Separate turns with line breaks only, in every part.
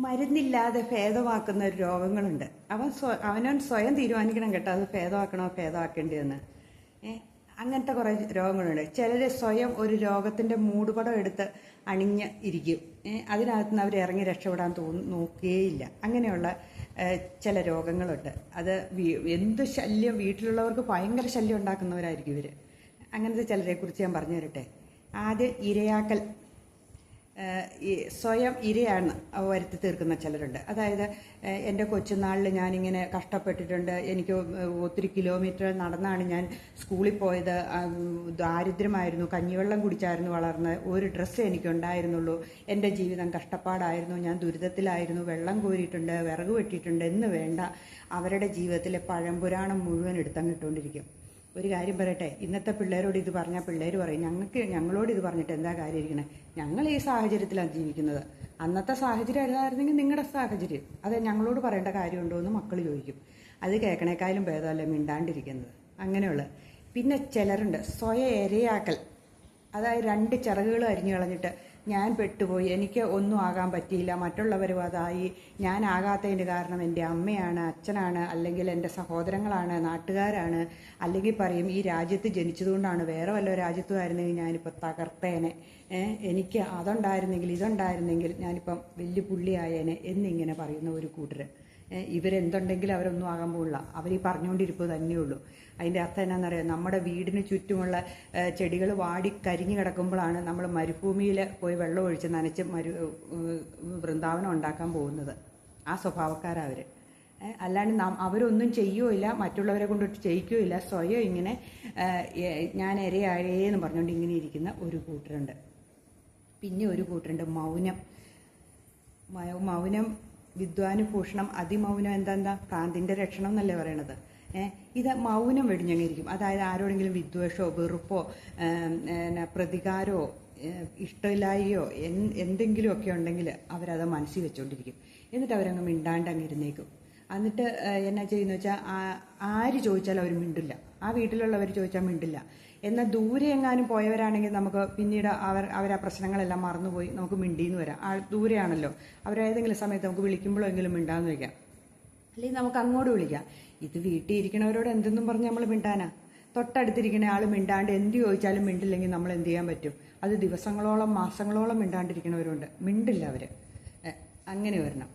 മരുന്നില്ലാതെ ഭേദമാക്കുന്ന ഒരു രോഗങ്ങളുണ്ട്. അവനവൻ സ്വയം തീരുമാനിക്കണം കേട്ടോ, അത് ഭേദമാക്കണോ ഭേദമാക്കേണ്ടതെന്ന്. അങ്ങനത്തെ കുറേ രോഗങ്ങളുണ്ട്. ചിലർ സ്വയം ഒരു രോഗത്തിൻ്റെ മൂടുപടം എടുത്ത് അണിഞ്ഞ് ഇരിക്കും. അതിനകത്ത് നിന്ന് അവർ ഇറങ്ങി രക്ഷപ്പെടാൻ നോക്കുകയില്ല. അങ്ങനെയുള്ള ചില രോഗങ്ങളുണ്ട്. അത് എന്ത് ശല്യം, വീട്ടിലുള്ളവർക്ക് ഭയങ്കര ശല്യം ഉണ്ടാക്കുന്നവരായിരിക്കും ഇവർ. അങ്ങനത്തെ ചിലരെക്കുറിച്ച് ഞാൻ പറഞ്ഞു തരട്ടെ. ആദ്യം ഇരയാക്കൽ. സ്വയം ഇരയാണ് വരുത്തി തീർക്കുന്ന ചിലരുണ്ട്. അതായത് എൻ്റെ കൊച്ചുനാളിൽ ഞാനിങ്ങനെ കഷ്ടപ്പെട്ടിട്ടുണ്ട്, എനിക്ക് ഒത്തിരി കിലോമീറ്റർ നടന്നാണ് ഞാൻ സ്കൂളിൽ പോയത്, ദാരിദ്ര്യമായിരുന്നു, കഞ്ഞിവെള്ളം കുടിച്ചായിരുന്നു വളർന്നത്, ഒരു ഡ്രസ്സ് എനിക്കുണ്ടായിരുന്നുള്ളൂ, എൻ്റെ ജീവിതം കഷ്ടപ്പാടായിരുന്നു, ഞാൻ ദുരിതത്തിലായിരുന്നു, വെള്ളം കോരിയിട്ടുണ്ട്, വിറക് വെട്ടിയിട്ടുണ്ട് എന്ന് വേണ്ട, അവരുടെ ജീവിതത്തിലെ പഴംപുരാണം മുഴുവൻ എടുത്തങ്ങിട്ടുകൊണ്ടിരിക്കും. ഒരു കാര്യം പറയട്ടെ, ഇന്നത്തെ പിള്ളേരോട് ഇത് പറഞ്ഞാൽ പിള്ളേർ പറയും ഞങ്ങളോട് ഇത് പറഞ്ഞിട്ട് എന്താ കാര്യം ഇരിക്കണേ, ഞങ്ങൾ ഈ സാഹചര്യത്തിലാണ് ജീവിക്കുന്നത്, അന്നത്തെ സാഹചര്യം അല്ലായിരുന്നെങ്കിൽ നിങ്ങളുടെ സാഹചര്യം, അത് ഞങ്ങളോട് പറയേണ്ട കാര്യമുണ്ടോ എന്ന് മക്കൾ ചോദിക്കും. അത് കേൾക്കണേക്കാളും ഭേദമല്ല മിണ്ടാണ്ടിരിക്കുന്നത്. അങ്ങനെയുള്ള പിന്നെ ചിലരുണ്ട് സ്വയം ഇരയാക്കൽ. അതായത് രണ്ട് ചിറകുകൾ അരിഞ്ഞു കളഞ്ഞിട്ട് ഞാൻ പെട്ടുപോയി, എനിക്ക് ഒന്നും ആകാൻ പറ്റിയില്ല, മറ്റുള്ളവരും അതായി, ഞാൻ ആകാത്തതിൻ്റെ കാരണം എൻ്റെ അമ്മയാണ്, അച്ഛനാണ്, അല്ലെങ്കിൽ എൻ്റെ സഹോദരങ്ങളാണ്, നാട്ടുകാരാണ്, അല്ലെങ്കിൽ പറയും ഈ രാജ്യത്ത് ജനിച്ചതുകൊണ്ടാണ്, വേറെ വല്ല രാജ്യത്തുമായിരുന്നെങ്കിൽ ഞാനിപ്പോൾ തകർത്തേനെ, എനിക്ക് അതുണ്ടായിരുന്നെങ്കിൽ ഇതുണ്ടായിരുന്നെങ്കിൽ ഞാനിപ്പം വലിയ പുള്ളിയായേനെ എന്നിങ്ങനെ പറയുന്ന ഒരു കൂട്ടർ. ഇവരെന്തുണ്ടെങ്കിലും അവരൊന്നും ആകാൻ പോകില്ല, അവർ ഈ പറഞ്ഞുകൊണ്ടിരിപ്പോൾ തന്നെയുള്ളൂ. അതിൻ്റെ അർത്ഥം എന്നാണെന്നറിയാം, നമ്മുടെ വീടിന് ചുറ്റുമുള്ള ചെടികൾ വാടി കരിഞ്ഞു കിടക്കുമ്പോഴാണ് നമ്മൾ മരുഭൂമിയിൽ പോയി വെള്ളം ഒഴിച്ച് നനച്ച് വൃന്ദാവനം ഉണ്ടാക്കാൻ പോകുന്നത്. ആ സ്വഭാവക്കാരാണ് അവർ. അല്ലാണ്ട് അവരൊന്നും ചെയ്യുകയില്ല, മറ്റുള്ളവരെ കൊണ്ടിട്ട് ചെയ്യിക്കുകയില്ല, സ്വയം ഇങ്ങനെ ഞാൻ ഇരയാഴേന്ന് പറഞ്ഞുകൊണ്ട് ഇങ്ങനെ ഇരിക്കുന്ന ഒരു കൂട്ടരുണ്ട്. പിന്നെ ഒരു കൂട്ടരുണ്ട് മൗനം. മൗനം വിദ്വാനുഭൂഷണം, അതിമൗനം എന്താ ഭ്രാന്തിൻ്റെ രക്ഷണം എന്നല്ലേ പറയണത്. ഇത് മൗനം വെടിഞ്ഞങ്ങിരിക്കും. അതായത് ആരോടെങ്കിലും വിദ്വേഷമോ വെറുപ്പോ പ്രതികാരമോ ഇഷ്ടമില്ലായോ എന്തെങ്കിലുമൊക്കെ ഉണ്ടെങ്കിൽ അവരത് മനസ്സിൽ വെച്ചുകൊണ്ടിരിക്കും. എന്നിട്ട് അവരങ്ങ് മിണ്ടാണ്ട് അങ്ങ് ഇരുന്നേക്കും. എന്നിട്ട് എന്നാ ചെയ്യുന്ന വെച്ചാൽ ആര് ചോദിച്ചാലും അവർ മിണ്ടില്ല, ആ വീട്ടിലുള്ളവർ ചോദിച്ചാൽ മിണ്ടില്ല. എന്നാൽ ദൂരെ എങ്ങാനും പോയവരാണെങ്കിൽ നമുക്ക് പിന്നീട് അവർ ആ പ്രശ്നങ്ങളെല്ലാം മറന്നുപോയി നമുക്ക് മിണ്ടിന്ന് വരാം. ദൂരെയാണല്ലോ, അവരേതെങ്കിലും സമയത്ത് നമുക്ക് വിളിക്കുമ്പോഴോ എങ്കിലും മിണ്ടാന്ന് വയ്ക്കാം, അല്ലെങ്കിൽ നമുക്ക് അങ്ങോട്ട് വിളിക്കാം. ഇത് വീട്ടിൽ ഇരിക്കണവരോട് എന്തെന്നും പറഞ്ഞ് നമ്മൾ മിണ്ടാനാ? തൊട്ടടുത്തിരിക്കുന്ന ആൾ മിണ്ടാണ്ട് എന്ത് ചോദിച്ചാലും മിണ്ടില്ലെങ്കിൽ നമ്മൾ എന്ത് ചെയ്യാൻ പറ്റും? അത് ദിവസങ്ങളോളം മാസങ്ങളോളം മിണ്ടാണ്ടിരിക്കണവരുണ്ട്, മിണ്ടില്ല അവർ. അങ്ങനെ വരണം.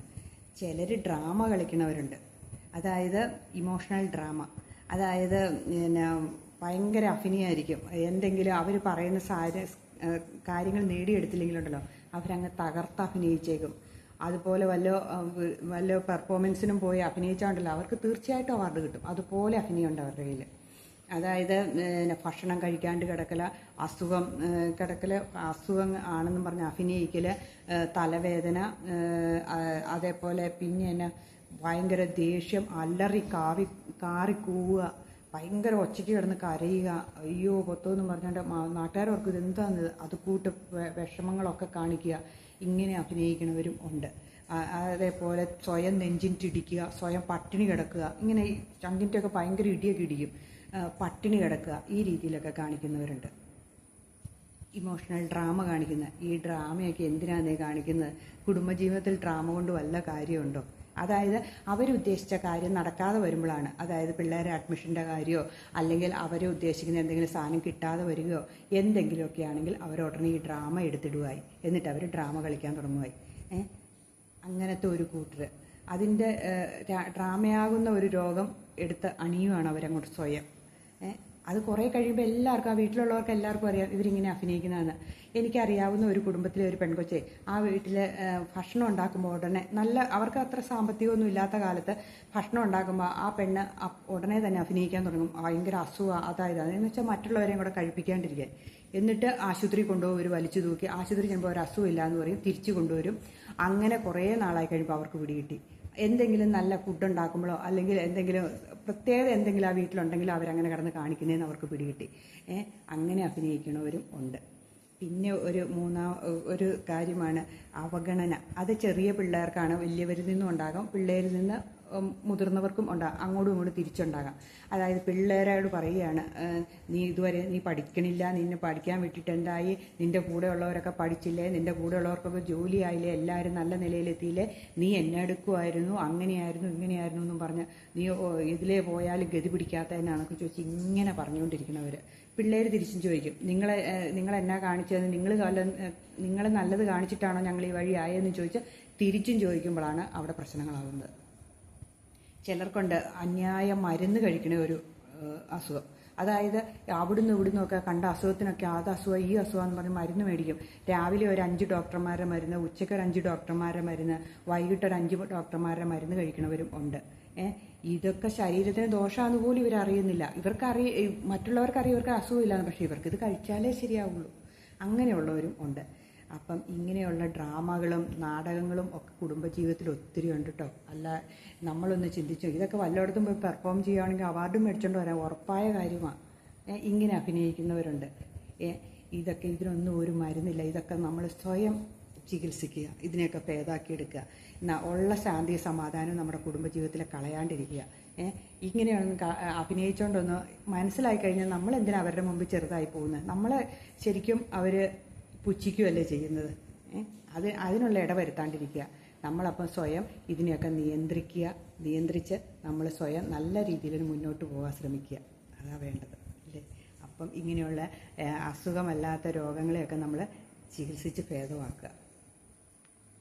ചിലർ ഡ്രാമ കളിക്കണവരുണ്ട്. അതായത് ഇമോഷണൽ ഡ്രാമ. അതായത് ഭയങ്കര അഭിനയമായിരിക്കും. എന്തെങ്കിലും അവർ പറയുന്ന കാര്യങ്ങൾ നേടിയെടുത്തില്ലെങ്കിലുണ്ടല്ലോ അവരങ്ങ് തകർത്ത് അഭിനയിച്ചേക്കും. അതുപോലെ വല്ല പെർഫോമൻസിനും പോയി അഭിനയിച്ചാണ്ടല്ലോ അവർക്ക് തീർച്ചയായിട്ടും അവാർഡ് കിട്ടും. അതുപോലെ അഭിനയമുണ്ട് അവരുടെ കയ്യിൽ. അതായത് ഭക്ഷണം കഴിക്കാണ്ട് കിടക്കൽ, അസുഖം ആണെന്നും പറഞ്ഞ് അഭിനയിക്കൽ, തലവേദന, അതേപോലെ പിന്നെ എന്നാ ഭയങ്കര ദേഷ്യം, അല്ലറി കാറിക്കൂവുക, ഭയങ്കര ഒച്ചയ്ക്ക് കിടന്ന് കരയുക, അയ്യോ പൊത്തോന്നും പറഞ്ഞുകൊണ്ട് നാട്ടുകാർക്ക് ഇതെന്താന്ന് അത് കൂട്ട് വിഷമങ്ങളൊക്കെ കാണിക്കുക. ഇങ്ങനെ അഭിനയിക്കുന്നവരും ഉണ്ട്. അതേപോലെ സ്വയം നെഞ്ചിൻറ്റിടിക്കുക, സ്വയം പട്ടിണി കിടക്കുക, ഇങ്ങനെ ചങ്കിൻ്റെയൊക്കെ ഭയങ്കര ഇടിയൊക്കെ ഇടിക്കും, പട്ടിണി കിടക്കുക, ഈ രീതിയിലൊക്കെ കാണിക്കുന്നവരുണ്ട്. ഇമോഷണൽ ഡ്രാമ കാണിക്കുന്ന ഈ ഡ്രാമയൊക്കെ എന്തിനാണ് കാണിക്കുന്നത്? കുടുംബജീവിതത്തിൽ ഡ്രാമ കൊണ്ട് വല്ല കാര്യമുണ്ടോ? അതായത് അവരുദ്ദേശിച്ച കാര്യം നടക്കാതെ വരുമ്പോഴാണ്, അതായത് പിള്ളേരെ അഡ്മിഷൻ്റെ കാര്യമോ അല്ലെങ്കിൽ അവർ ഉദ്ദേശിക്കുന്ന എന്തെങ്കിലും സാധനം കിട്ടാതെ വരികയോ എന്തെങ്കിലുമൊക്കെ ആണെങ്കിൽ അവരുടനെ ഈ ഡ്രാമ എടുത്തിടുകയായി, എന്നിട്ട് അവർ ഡ്രാമ കളിക്കാൻ തുടങ്ങുകയായി. അങ്ങനത്തെ ഒരു കൂട്ടർ അതിൻ്റെ ഡ്രാമയാകുന്ന ഒരു രോഗം എടുത്ത് അണിയുവാണ് അവരങ്ങോട്ട് സ്വയം. അത് കുറേ കഴിയുമ്പോൾ എല്ലാവർക്കും, ആ വീട്ടിലുള്ളവർക്ക് എല്ലാവർക്കും അറിയാം ഇവരിങ്ങനെ അഭിനയിക്കുന്നതെന്ന്. എനിക്കറിയാവുന്ന ഒരു കുടുംബത്തിലെ ഒരു പെൺകൊച്ചെ, ആ വീട്ടിൽ ഭക്ഷണം ഉണ്ടാക്കുമ്പോൾ ഉടനെ അവർക്ക് അത്ര സാമ്പത്തികമൊന്നും ഇല്ലാത്ത കാലത്ത് ഭക്ഷണം ഉണ്ടാക്കുമ്പോൾ ആ പെണ്ണ് ഉടനെ തന്നെ അഭിനയിക്കാൻ തുടങ്ങും. ഭയങ്കര അസുഖം, അതെന്ന് വെച്ചാൽ മറ്റുള്ളവരെയും കൂടെ കഴിപ്പിക്കാണ്ടിരിക്കാൻ. എന്നിട്ട് ആശുപത്രി കൊണ്ടുപോകും, ഒരു വലിച്ചു തൂക്കി ആശുപത്രി ചെല്ലുമ്പോൾ ഒരു അസുഖമില്ല എന്ന് പറയും, തിരിച്ചു കൊണ്ടുവരും. അങ്ങനെ കുറേ നാളായി കഴിയുമ്പോൾ അവർക്ക് പിടികിട്ടി. എന്തെങ്കിലും നല്ല ഫുഡ് ഉണ്ടാക്കുമ്പോഴോ അല്ലെങ്കിൽ എന്തെങ്കിലും പ്രത്യേകത എന്തെങ്കിലും ആ വീട്ടിലുണ്ടെങ്കിൽ അവരങ്ങനെ കിടന്ന് കാണിക്കുന്നതെന്ന് അവർക്ക് പിടികിട്ടി. അങ്ങനെ അഭിനയിക്കണവരും ഉണ്ട്. പിന്നെ ഒരു കാര്യമാണ് അവഗണന. അത് ചെറിയ പിള്ളേർക്കാണ്, വലിയവരിൽ നിന്നും ഉണ്ടാകാം, പിള്ളേരിൽ നിന്ന് മുതിർന്നവർക്കും ഉണ്ടാകാം, അങ്ങോട്ടും ഇങ്ങോട്ടും തിരിച്ചുണ്ടാകാം. അതായത് പിള്ളേരോട് പറയുകയാണ്, നീ പഠിക്കണില്ല, നിന്നെ പഠിക്കാൻ വിട്ടിട്ട് എന്തായി, നിന്റെ കൂടെ ഉള്ളവരൊക്കെ പഠിച്ചില്ലേ, നിന്റെ കൂടെ ഉള്ളവർക്കൊക്കെ ജോലിയായില്ലേ, എല്ലാവരും നല്ല നിലയിലെത്തിയില്ലേ, നീ എന്നെ എടുക്കുമായിരുന്നു, അങ്ങനെയായിരുന്നു ഇങ്ങനെയായിരുന്നു എന്നും പറഞ്ഞ് നീ ഇതിലേ പോയാലും ഗതി പിടിക്കാത്തതിനാണെന്നൊക്കെ ചോദിച്ച് ഇങ്ങനെ പറഞ്ഞുകൊണ്ടിരിക്കുന്നവർ. പിള്ളേർ തിരിച്ചും ചോദിക്കും, നിങ്ങളെന്നാ കാണിച്ചത്, നിങ്ങൾ നല്ലത് കാണിച്ചിട്ടാണോ ഞങ്ങൾ ഈ വഴി ആയതെന്ന് ചോദിച്ച് തിരിച്ചും ചോദിക്കുമ്പോഴാണ് അവിടെ പ്രശ്നങ്ങളാകുന്നത്. ചിലർക്കുണ്ട് അന്യായ മരുന്ന് കഴിക്കണ ഒരു അസുഖം. അതായത് അവിടുന്ന് ഇവിടുന്ന് ഒക്കെ കണ്ട അസുഖത്തിനൊക്കെ അത് അസുഖം ഈ അസുഖം എന്ന് പറഞ്ഞ് മരുന്ന് മേടിക്കും. രാവിലെ ഒരു 5 ഡോക്ടർമാരുടെ മരുന്ന്, ഉച്ചയ്ക്ക് ഒരു 5 ഡോക്ടർമാരുടെ മരുന്ന്, വൈകിട്ട് ഒരു 5 ഡോക്ടർമാരുടെ മരുന്ന് കഴിക്കണവരും ഉണ്ട്. ഇതൊക്കെ ശരീരത്തിന് ദോഷമാണെന്ന് പോലും ഇവരറിയുന്നില്ല. മറ്റുള്ളവർക്കറിയാം ഇവർക്ക് അസുഖമില്ലാന്ന്, പക്ഷേ ഇവർക്കിത് കഴിച്ചാലേ ശരിയാവുള്ളൂ. അങ്ങനെയുള്ളവരും ഉണ്ട്. അപ്പം ഇങ്ങനെയുള്ള ഡ്രാമകളും നാടകങ്ങളും ഒക്കെ കുടുംബജീവിതത്തിൽ ഒത്തിരി ഉണ്ട് കേട്ടോ. അല്ല, നമ്മളൊന്ന് ചിന്തിച്ചു, ഇതൊക്കെ വല്ലയിടത്തും പോയി പെർഫോം ചെയ്യുകയാണെങ്കിൽ അവാർഡും മേടിച്ചുകൊണ്ട് വരാൻ ഉറപ്പായ കാര്യമാണ്. ഇങ്ങനെ അഭിനയിക്കുന്നവരുണ്ട്. ഇതിനൊന്നും ഒരു മരുന്നില്ല. ഇതൊക്കെ നമ്മൾ സ്വയം ചികിത്സിക്കുക, ഇതിനെയൊക്കെ ഭേദാക്കിയെടുക്കുക. ഉള്ള ശാന്തി സമാധാനം നമ്മുടെ കുടുംബജീവിതത്തിൽ കളയാണ്ടിരിക്കുക. ഇങ്ങനെയൊന്ന് അഭിനയിച്ചുകൊണ്ടൊന്ന് മനസ്സിലായി കഴിഞ്ഞാൽ നമ്മൾ എന്തിനാ അവരുടെ മുമ്പിൽ ചെറുതായി പോകുന്നത്? നമ്മളെ ശരിക്കും അവർ പുച്ഛിക്കുകയല്ലേ ചെയ്യുന്നത്. അതിനുള്ള ഇടവരുത്താണ്ടിരിക്കുക. നമ്മളപ്പം സ്വയം ഇതിനെയൊക്കെ നിയന്ത്രിച്ച് നമ്മൾ സ്വയം നല്ല രീതിയിൽ മുന്നോട്ട് പോകാൻ ശ്രമിക്കുക. അതാണ് വേണ്ടത് അല്ലേ? അപ്പം ഇങ്ങനെയുള്ള അസുഖമല്ലാത്ത രോഗങ്ങളെയൊക്കെ നമ്മൾ ചികിത്സിച്ച് ഭേദമാക്കുക.